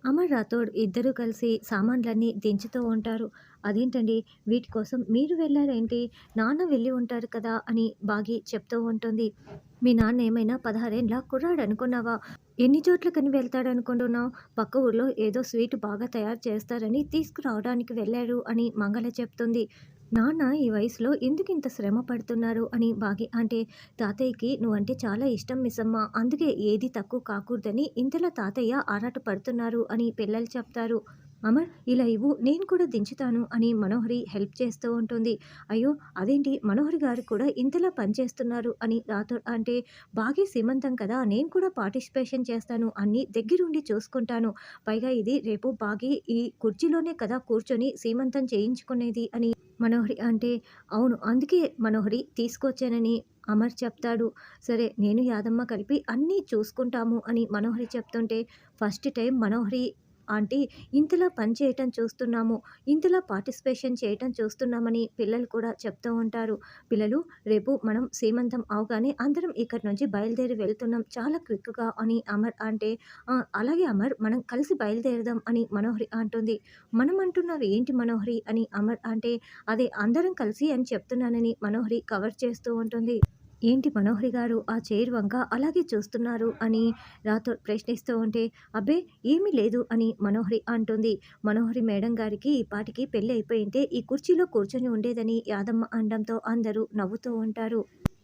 అమర్ రాథోడ్ ఇద్దరూ కలిసి సామాన్లన్నీ దించుతూ ఉంటారు. "అదేంటండి వీటి కోసం మీరు వెళ్లారేంటి? నాన్న వెళ్ళి ఉంటారు కదా!" అని బాగి చెప్తూ ఉంటుంది. "మీ నాన్న ఏమైనా 16 ఏండ్ల కుర్రాడనుకున్నావా? ఎన్ని చోట్లకని వెళ్తాడనుకుంటున్నావు? పక్క ఊర్లో ఏదో స్వీట్ బాగా తయారు చేస్తారని తీసుకురావడానికి వెళ్లారు" అని మంగళ చెప్తుంది. "నాన్న ఈ వయసులో ఎందుకింత శ్రమ పడుతున్నారు?" అని బాగి అంటే, "తాతయ్యకి నువ్వంటే చాలా ఇష్టం మిస్సమ్మ. అందుకే ఏది తక్కువ కాకూడదని ఇంతలా తాతయ్య ఆరాటపడుతున్నారు" అని పిల్లలు చెప్తారు. "అమర్ ఇలా ఇవ్వు నేను కూడా దించుతాను" అని మనోహరి హెల్ప్ చేస్తూ ఉంటుంది. "అయ్యో! అదేంటి మనోహరి గారు కూడా ఇంతలా పని చేస్తున్నారు" అని రాథోడ్ అంటే, "బాగే సీమంతం కదా! నేను కూడా పార్టిసిపేషన్ చేస్తాను. అన్నీ దగ్గరుండి చూసుకుంటాను. పైగా ఇది రేపు బాగి ఈ కుర్చీలోనే కదా కూర్చొని సీమంతం చేయించుకునేది" అని మనోహరి అంటే, "అవును. అందుకే మనోహరి తీసుకొచ్చానని" అమర్ చెప్తాడు. "సరే నేను, యాదమ్మ కలిపి అన్నీ చూసుకుంటాము" అని మనోహరి చెప్తుంటే, ఫస్ట్ టైం మనోహరి ఆంటీ ఇంతలా పని చేయటం చూస్తున్నాము. ఇంతలా పార్టిసిపేషన్ చేయటం చూస్తున్నామని పిల్లలు కూడా చెప్తూ ఉంటారు. "పిల్లలు రేపు మనం సీమంతం అవగానే అందరం ఇక్కడి నుంచి బయలుదేరి వెళ్తున్నాం చాలా క్విక్‌గా" అని అమర్ అంటే, "ఆ! అలాగే అమర్ మనం కలిసి బయలుదేరదాం" అని మనోహరి అంటుంది. "మనం అంటున్నావు ఏంటి మనోహరి" అని అమర్ అంటే, "అదే అందరం కలిసి అని చెప్తున్నానని" మనోహరి కవర్ చేస్తూ ఉంటుంది. "ఏంటి మనోహరి గారు ఆ చైర్ వంక అలాగే చూస్తున్నారు" అని రాథోడ్ ప్రశ్నిస్తూ ఉంటే, "అబ్బే ఏమీ లేదు" అని మనోహరి అంటుంది. "మనోహరి మేడం గారికి ఈ పాటికి పెళ్లి అయిపోయుంటే ఈ కుర్చీలో కూర్చొని ఉండేదని" యాదమ్మ అనడంతో అందరూ నవ్వుతూ ఉంటారు.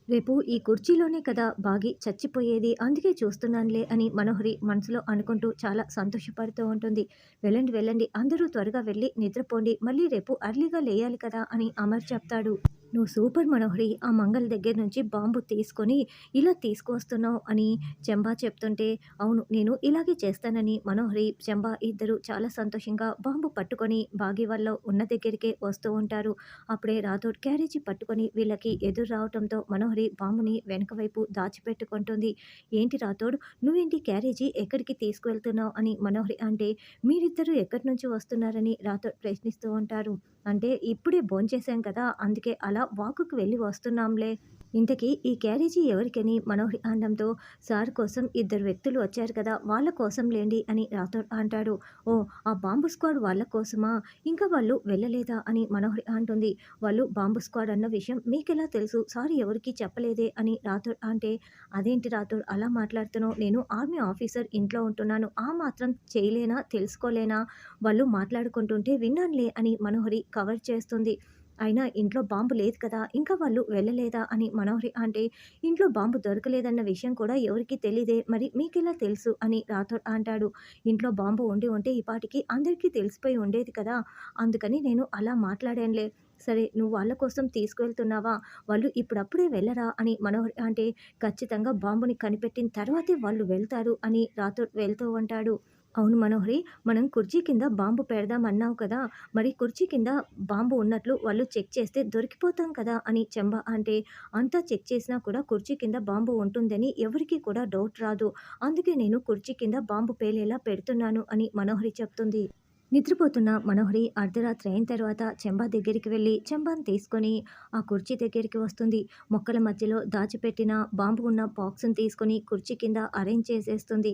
"రేపు ఈ కుర్చీలోనే కదా బాగి చచ్చిపోయేది. అందుకే చూస్తున్నానులే" అని మనోహరి మనసులో అనుకుంటూ చాలా సంతోషపడుతూ ఉంటుంది. "వెళ్ళండి, వెళ్ళండి. అందరూ త్వరగా వెళ్ళి నిద్రపోండి. మళ్ళీ రేపు ఎర్లీగా లేయాలి కదా!" అని అమర్ చెప్తాడు. "నువ్వు సూపర్ మనోహరి. ఆ మంగళ దగ్గర నుంచి బాంబు తీసుకొని ఇలా తీసుకువస్తున్నావు" అని చెంబా చెప్తుంటే, "అవును నేను ఇలాగే చేస్తానని" మనోహరి, చెంబా ఇద్దరు చాలా సంతోషంగా బాంబు పట్టుకొని బాగి వాళ్ళ ఉన్న దగ్గరికే వస్తూ ఉంటారు. అప్పుడే రాథోడ్ క్యారేజీ పట్టుకొని వీళ్ళకి ఎదురు రావటంతో మనోహరి బాంబుని వెనక వైపు దాచిపెట్టుకుంటుంది. "ఏంటి రాథోడ్ నువ్వేంటి క్యారేజీ ఎక్కడికి తీసుకువెళ్తున్నావు" అని మనోహరి అంటే, "మీరిద్దరూ ఎక్కడి నుంచి వస్తున్నారని" రాథోడ్ ప్రశ్నిస్తూ ఉంటారు. అంటే, "ఇప్పుడే భోంచేశాం కదా! అందుకే అలా వాకుకి వెళ్ళి వస్తున్నాంలే. ఇంతకీ ఈ క్యారేజీ ఎవరికని" మనోహరి అనడంతో, "సార్ కోసం ఇద్దరు వ్యక్తులు వచ్చారు కదా! వాళ్ళ కోసంలేండి" అని రాథోడ్ అంటాడు. "ఓహ్! ఆ బాంబు స్క్వాడ్ వాళ్ళ కోసమా? ఇంకా వాళ్ళు వెళ్ళలేదా?" అని మనోహరి అంటుంది. "వాళ్ళు బాంబు స్క్వాడ్ అన్న విషయం మీకెలా తెలుసు? సార్ ఎవరికీ చెప్పలేదే" అని రాథోడ్ అంటే, "అదేంటి రాథోడ్ అలా మాట్లాడుతున్నావు? నేను ఆర్మీ ఆఫీసర్ ఇంట్లో ఉంటున్నాను. ఆ మాత్రం చేయలేనా? తెలుసుకోలేనా? వాళ్ళు మాట్లాడుకుంటుంటే విన్నానులే" అని మనోహరి కవర్ చేస్తుంది. "అయినా ఇంట్లో బాంబు లేదు కదా! ఇంకా వాళ్ళు వెళ్ళలేదా?" అని మనోహరి అంటే, "ఇంట్లో బాంబు దొరకలేదన్న విషయం కూడా ఎవరికీ తెలీదే. మరి మీకెలా తెలుసు?" అని రాథోడ్ అంటాడు. "ఇంట్లో బాంబు ఉండి ఉంటే ఈ పాటికి అందరికీ తెలిసిపోయి ఉండేది కదా! అందుకని నేను అలా మాట్లాడానులే. సరే నువ్వు వాళ్ళ కోసం తీసుకువెళ్తున్నావా? వాళ్ళు ఇప్పుడప్పుడే వెళ్ళరా?" అని మనోహరి అంటే, "ఖచ్చితంగా బాంబుని కనిపెట్టిన తర్వాతే వాళ్ళు వెళ్తారు" అని రాథోడ్ వెళ్తూ ఉంటాడు. "అవును మనోహరి, మనం కుర్చీ కింద బాంబు పెడదాం అన్నావు కదా! మరి కుర్చీ కింద బాంబు ఉన్నట్లు వాళ్ళు చెక్ చేస్తే దొరికిపోతాం కదా!" అని చెంబ అంటే, "అంతా చెక్ చేసినా కూడా కుర్చీ కింద బాంబు ఉంటుందని ఎవరికీ కూడా డౌట్ రాదు. అందుకే నేను కుర్చీ కింద బాంబు పేలేలా పెడుతున్నాను" అని మనోహరి చెప్తుంది. నిద్రపోతున్న మనోహరి అర్ధరాత్రి అయిన తర్వాత చెంబా దగ్గరికి వెళ్ళి చెంబాను తీసుకొని ఆ కుర్చీ దగ్గరికి వస్తుంది. మొక్కల మధ్యలో దాచిపెట్టిన బాంబు ఉన్న బాక్స్‌ని తీసుకొని కుర్చీ కింద అరేంజ్ చేసేస్తుంది.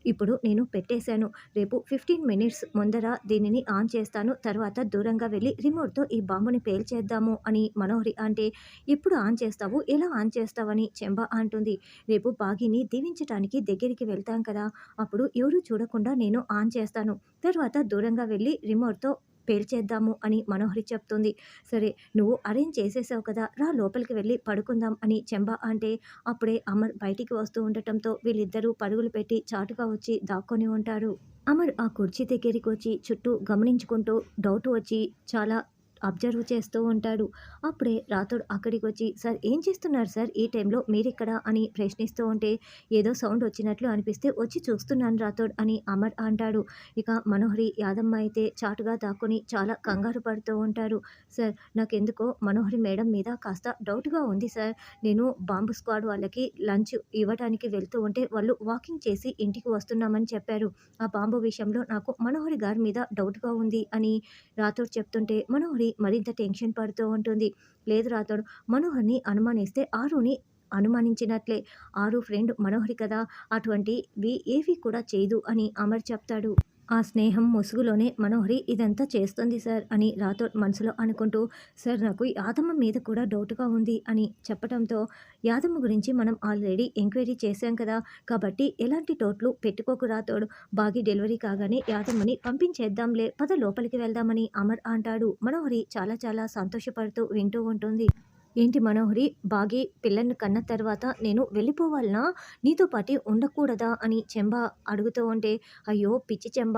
"ఇప్పుడు నేను పెట్టేశాను. రేపు 15 మినిట్స్ ముందర దీనిని ఆన్ చేస్తాను. తర్వాత దూరంగా వెళ్లి రిమోట్‌తో ఈ బాంబుని పేల్చేద్దాము" అని మనోహరి అంటే, "ఎప్పుడు ఆన్ చేస్తావు? ఎలా ఆన్ చేస్తావు?" అని చెంబా అంటుంది. "రేపు బాగిని దీవించటానికి దగ్గరికి వెళ్తాం కదా! అప్పుడు ఎవరు చూడకుండా నేను ఆన్ చేస్తాను. తర్వాత దూరంగా వెళ్లి రిమోట్‌తో పేల్చేద్దాము" అని మనోహరి చెప్తుంది. "సరే నువ్వు అరేంజ్ చేసేసావు కదా! రా లోపలికి వెళ్లి పడుకుందాం" అని చెంబా అంటే, అప్పుడే అమర్ బయటికి వస్తూ ఉండటంతో వీళ్ళిద్దరూ పరుగులు పెట్టి చాటుగా వచ్చి దాక్కొని ఉంటారు. అమర్ ఆ కుర్చీ దగ్గరికొచ్చి చుట్టూ గమనించుకుంటూ డౌట్ వచ్చి చాలా అబ్జర్వ్ చేస్తూ ఉంటాడు. అప్పుడే రాథోడ్ అక్కడికొచ్చి, "సార్ ఏం చేస్తున్నారు సార్ ఈ టైంలో మీరిక్కడ?" అని ప్రశ్నిస్తూ ఉంటే, "ఏదో సౌండ్ వచ్చినట్లు అనిపిస్తే వచ్చి చూస్తున్నాను రాథోడ్" అని అమర్ అంటాడు. ఇక మనోహరి, యాదమ్మ అయితే చాటుగా దాక్కొని చాలా కంగారు పడుతూ ఉంటారు. "సార్ నాకెందుకో మనోహరి మేడం మీద కాస్త డౌట్‌గా ఉంది సార్. నేను బాంబు స్క్వాడ్ వాళ్ళకి లంచ్ ఇవ్వటానికి వెళ్తూ ఉంటే వాళ్ళు వాకింగ్ చేసి ఇంటికి వస్తున్నామని చెప్పారు. ఆ బాంబు విషయంలో నాకు మనోహరి గారి మీద డౌట్‌గా ఉంది" అని రాథోడ్ చెప్తుంటే మనోహరి మరింత టెన్షన్ పడుతూ ఉంటుంది. "లేదు రాథోడ్, మనోహర్‌ని అనుమానిస్తే ఆరుని అనుమానించినట్లే. ఆరు ఫ్రెండ్ మనోహరి కదా! అటువంటివి ఏవి కూడా చేయదు" అని అమర్ చెప్తాడు. ఆ స్నేహం ముసుగులోనే మనోహరి ఇదంతా చేస్తుంది సార్ అని రాథోడ్ మనసులో అనుకుంటూ, సార్ నాకు యాదమ్మ మీద కూడా డౌట్‌గా ఉంది అని చెప్పటంతో, యాదమ్మ గురించి మనం ఆల్రెడీ ఎంక్వైరీ చేశాం కదా! కాబట్టి ఎలాంటి డౌట్‌లు పెట్టుకోకు రాథోడ్. బాగి డెలివరీ కాగానే యాదమ్మని పంపించేద్దాంలే. పద లోపలికి వెళ్దామని అమర్ అంటాడు. మనోహరి చాలా చాలా సంతోషపడుతూ వింటూ ఉంటుంది. ఏంటి మనోహరి, బాగి పిల్లని కన్న తర్వాత నేను వెళ్ళిపోవాలనా? నీతో పాటు ఉండకూడదా? అని చెంబ అడుగుతూ ఉంటే, అయ్యో పిచ్చి చెంబ,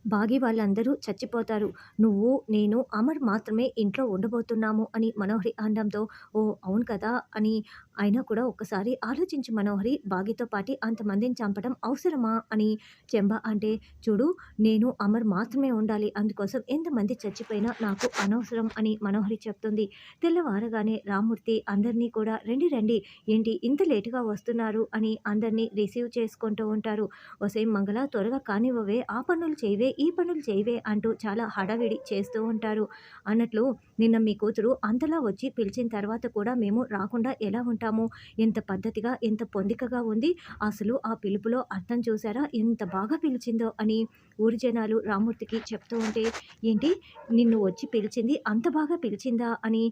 బాగి వాళ్ళందరూ చచ్చిపోతారు. నువ్వు, నేను, అమర్ మాత్రమే ఇంట్లో ఉండబోతున్నాము అని మనోహరి అనడంతో, ఓహ్! అవును కదా! అని అయినా కూడా ఒక్కసారి ఆలోచించు మనోహరి, బాగితో పాటి అంతమందిని చంపడం అవసరమా? అని చెంబ అంటే, చూడు, నేను, అమర్ మాత్రమే ఉండాలి. అందుకోసం ఎంతమంది చచ్చిపోయినా నాకు అనవసరం అని మనోహరి చెప్తుంది. తెల్లవారగానే రామ్మూర్తి అందరినీ కూడా రండి రండి, ఏంటి ఇంత లేటుగా వస్తున్నారు అని అందరినీ రిసీవ్ చేసుకుంటూ ఉంటారు. ఒసేయ్ మంగళ, త్వరగా కానివ్వవే, ఆ పనులు చేయవే, ఈ పనులు చేయవే అంటూ చాలా హడావిడి చేస్తూ ఉంటారు. అన్నట్లు నిన్న మీ కూతురు అంతలా వచ్చి పిలిచిన తర్వాత కూడా మేము రాకుండా ఎలా ఉంటాము? ఎంత పద్ధతిగా, ఎంత పొందికగా ఉంది. అసలు ఆ పిలుపులో అర్థం చూసారా, ఎంత బాగా పిలిచిందో అని ఊరి జనాలు రామ్మూర్తికి చెప్తూ ఉంటే, ఏంటి, నిన్ను వచ్చి పిలిచింది అంత బాగా పిలిచిందా అని,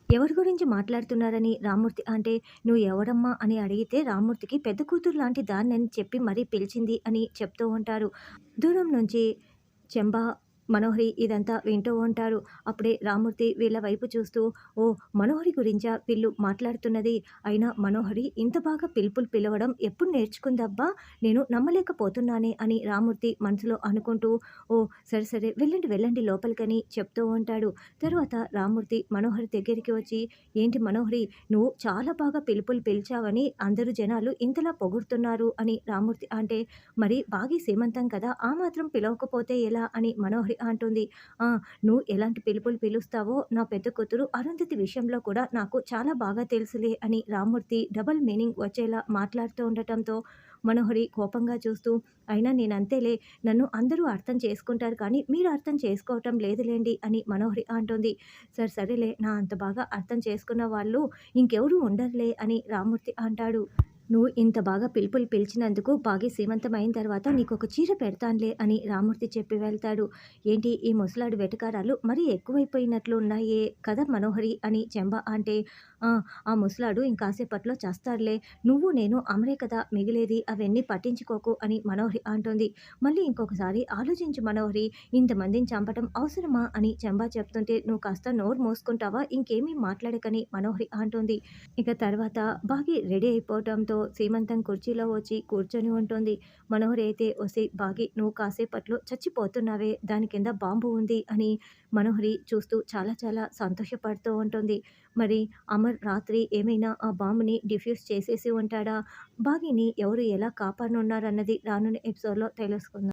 ఎవరి గురించి మాట్లాడుతున్నారని రామ్మూర్తి అంటే, "నువ్వు ఎవరమ్మా?" అని అడిగితే రామ్మూర్తికి పెద్ద కూతురు లాంటి దాన్నని చెప్పి మరీ పిలిచింది అని చెప్తూ ఉంటారు. దూరం నుంచి చెంబ, మనోహరి ఇదంతా వింటూ ఉంటారు. అప్పుడే రామ్మూర్తి వీళ్ళ వైపు చూస్తూ, ఓహ్! మనోహరి గురించా వీళ్ళు మాట్లాడుతున్నది. అయినా మనోహరి ఇంత బాగా పిలుపులు పిలవడం ఎప్పుడు నేర్చుకుందబ్బా! నేను నమ్మలేకపోతున్నానే అని రామ్మూర్తి మనసులో అనుకుంటూ, ఓహ్! సరే, సరే, వెళ్ళండి, వెళ్ళండి లోపలికని చెప్తూ ఉంటాడు. తర్వాత రామ్మూర్తి మనోహరి దగ్గరికి వచ్చి, ఏంటి మనోహరి, నువ్వు చాలా బాగా పిలుపులు పిలిచావని అందరూ జనాలు ఇంతలా పొగుడుతున్నారు అని రామ్మూర్తి అంటే, మరి బాగి సీమంతం కదా! ఆ మాత్రం పిలవకపోతే ఎలా అని మనోహరి అంటుంది. ఆ! నువ్వు ఎలాంటి పిలుపులు పిలుస్తావో నా పెద్ద కూతురు అరుంధతి విషయంలో కూడా నాకు చాలా బాగా తెలుసులే అని రామ్మూర్తి డబుల్ మీనింగ్ వచ్చేలా మాట్లాడుతూ ఉండటంతో, మనోహరి కోపంగా చూస్తూ, అయినా నేనంతేలే, నన్ను అందరూ అర్థం చేసుకుంటారు కానీ మీరు అర్థం చేసుకోవటం లేదులెండి అని మనోహరి అంటుంది. సరే, సరేలే, నా అంత బాగా అర్థం చేసుకున్న వాళ్ళు ఇంకెవరు ఉండరులే అని రామ్మూర్తి అంటాడు. నువ్వు ఇంత బాగా పిలుపులు పిలిచినందుకు బాగి సీమంతం అయిన తర్వాత నీకొక చీర పెడతానులే అని రామ్మూర్తి చెప్పి వెళ్తాడు. ఏంటి ఈ ముసలాడి వెటకారాలు మరీ ఎక్కువైపోయినట్లు ఉన్నాయే కదా మనోహరి అని చెంబ అంటే, ఆ! ఆ ముసలాడు ఇంకాసేపట్లో చస్తాడులే. నువ్వు నేను అమరే కదా మిగిలేది, అవన్నీ పట్టించుకోకు అని మనోహరి అంటుంది. మళ్ళీ ఇంకొకసారి ఆలోచించు మనోహరి, ఇంతమందిని చంపటం అవసరమా అని చెంబ చెప్తుంటే, నువ్వు కాస్త నోరు మూసుకుంటావా, ఇంకేమీ మాట్లాడకని మనోహరి అంటుంది. ఇక తర్వాత బాగి రెడీ అయిపోవటంతో సీమంతం కుర్చీలో వచ్చి కూర్చొని ఉంటుంది. మనోహరి అయితే, "ఒసేయ్ బాగి, నువ్వు కాసేపట్లో చచ్చిపోతున్నావే, దాని కింద బాంబు ఉంది" అని మనోహరి చూస్తూ చాలా చాలా సంతోషపడుతూ ఉంటుంది. మరి అమర్ రాత్రి ఏమైనా ఆ బాంబుని డిఫ్యూజ్ చేసేసి ఉంటాడా? బాగిని ఎవరు ఎలా కాపాడనున్నారన్నది రానున్న ఎపిసోడ్‌లో తెలుసుకుందాం.